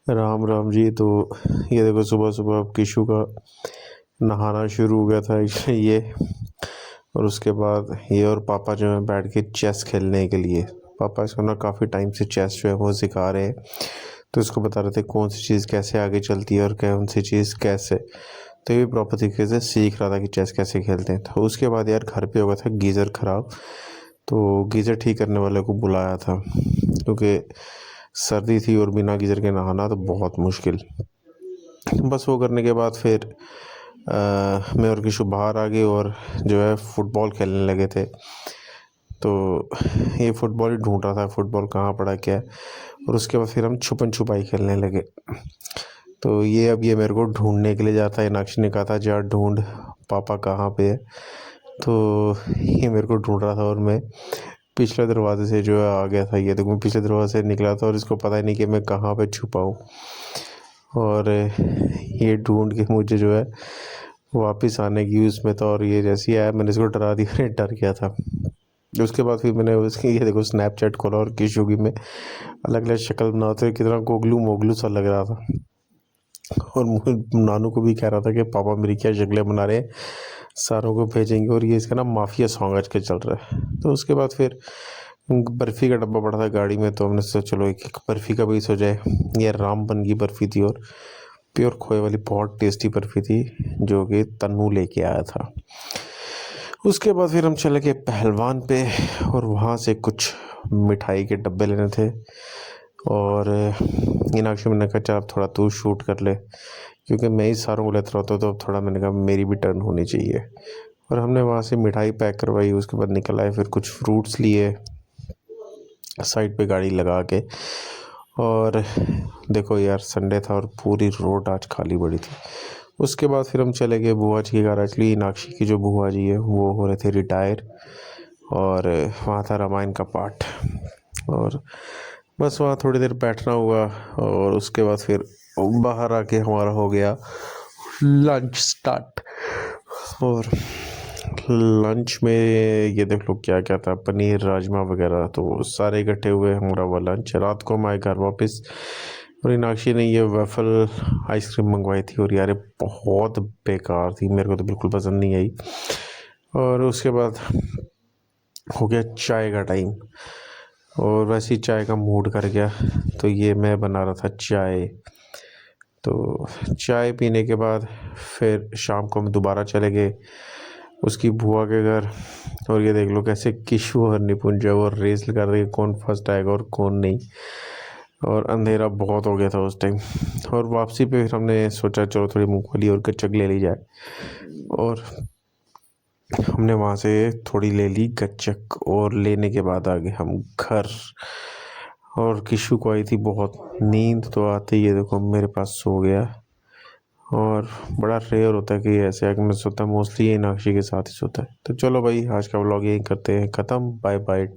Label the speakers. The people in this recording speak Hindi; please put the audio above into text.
Speaker 1: राम राम जी। तो ये देखो सुबह सुबह अब किशु का नहाना शुरू हो गया था ये। और उसके बाद ये और पापा जो है बैठ के चेस खेलने के लिए, पापा इसको ना काफ़ी टाइम से चेस जो है वो सिखा रहे हैं। तो इसको बता रहे थे कौन सी चीज़ कैसे आगे चलती है और कौन सी चीज़ कैसे। तो ये भी प्रॉपर तरीके से सीख रहा था कि चेस कैसे खेलते हैं। तो उसके बाद यार घर पे हो गया था गीज़र ख़राब, तो गीज़र ठीक करने वाले को बुलाया था क्योंकि सर्दी थी और बिना गीज़र के नहाना तो बहुत मुश्किल। बस वो करने के बाद फिर मैं और किशु बाहर आ गए और जो है फुटबॉल खेलने लगे थे। तो ये फुटबॉल ही ढूंढ रहा था, फुटबॉल कहाँ पड़ा क्या है। और उसके बाद फिर हम छुपन छुपाई खेलने लगे। तो ये मेरे को ढूंढने के लिए जाता है। नाक्षी ने कहा था जा ढूंढ पापा कहाँ पे है। तो ये मेरे को ढूंढ रहा था और मैं पिछले दरवाजे से जो है आ गया था। ये देखो मैं पिछले दरवाजे से निकला था और इसको पता ही नहीं कि मैं कहाँ पे छुपा हूँ। और ये ढूंढ के मुझे जो है वापस आने की उसमें था। और ये जैसे ही आया मैंने इसको डरा दिया, डर गया था। उसके बाद फिर मैंने उसकी ये देखो स्नैपचैट खोला और किशुगी में अलग अलग शक्ल बनाते हुए कितना गोगलू मोगलू सा लग रहा था। और नानू को भी कह रहा था कि पापा मेरी क्या शक्लें बना रहे हैं, सारों को भेजेंगे। और ये इसका ना माफिया सॉन्ग आज के चल रहा है। तो उसके बाद फिर बर्फ़ी का डब्बा पड़ा था गाड़ी में, तो हमने सोचा चलो एक बर्फ़ी का भी सो जाए। ये रामबन की बर्फ़ी थी और प्योर खोए वाली बहुत टेस्टी बर्फ़ी थी जो कि तन्नू लेके आया था। उसके बाद फिर हम चले गए पहलवान पे और वहाँ से कुछ मिठाई के डब्बे लेने थे। और मीनाक्षी मैंने कहा चल अब थोड़ा तू शूट कर ले, क्योंकि मैं ही सारों को लेता रहता हूँ। तो अब थोड़ा मैंने कहा मेरी भी टर्न होनी चाहिए। और हमने वहाँ से मिठाई पैक करवाई। उसके बाद निकल आए, फिर कुछ फ्रूट्स लिए साइड पे गाड़ी लगा के। और देखो यार संडे था और पूरी रोड आज खाली पड़ी थी। उसके बाद फिर हम चले गए बुआ जी के घर। एक्चुअली नाक्षी की जो बुआ जी है वो हो रहे थे रिटायर, और वहाँ था रामायण का पाठ। और बस वहाँ थोड़ी देर बैठना हुआ और उसके बाद फिर बाहर आके हमारा हो गया लंच स्टार्ट। और लंच में ये देख लो क्या क्या था, पनीर राजमा वगैरह। तो सारे इकट्ठे हुए हमारा वो लंच। रात को हम आए घर वापस और मीनाक्षी ने ये वेफल आइसक्रीम मंगवाई थी और यार बहुत बेकार थी, मेरे को तो बिल्कुल पसंद नहीं आई। और उसके बाद हो गया चाय का टाइम और वैसे ही चाय का मूड कर गया। तो ये मैं बना रहा था चाय। तो चाय पीने के बाद फिर शाम को हम दोबारा चले गए उसकी बुआ के घर। और ये देख लो कैसे किशु और निपुंज वो रेस कर रहे कौन फर्स्ट आएगा और कौन नहीं। और अंधेरा बहुत हो गया था उस टाइम। और वापसी पे फिर हमने सोचा चलो थोड़ी मूंगफली और गच्चक ले ली जाए। और हमने वहाँ से थोड़ी ले ली गच्चक और लेने के बाद आ गए हम घर। और किशु को आई थी बहुत नींद, तो आते ही ये देखो मेरे पास सो गया। और बड़ा रेयर होता है कि ऐसे आके मैं सोता, मोस्टली ये नाक्षी के साथ ही सोता है। तो चलो भाई आज का व्लॉग यही करते हैं ख़त्म। Bye bye take.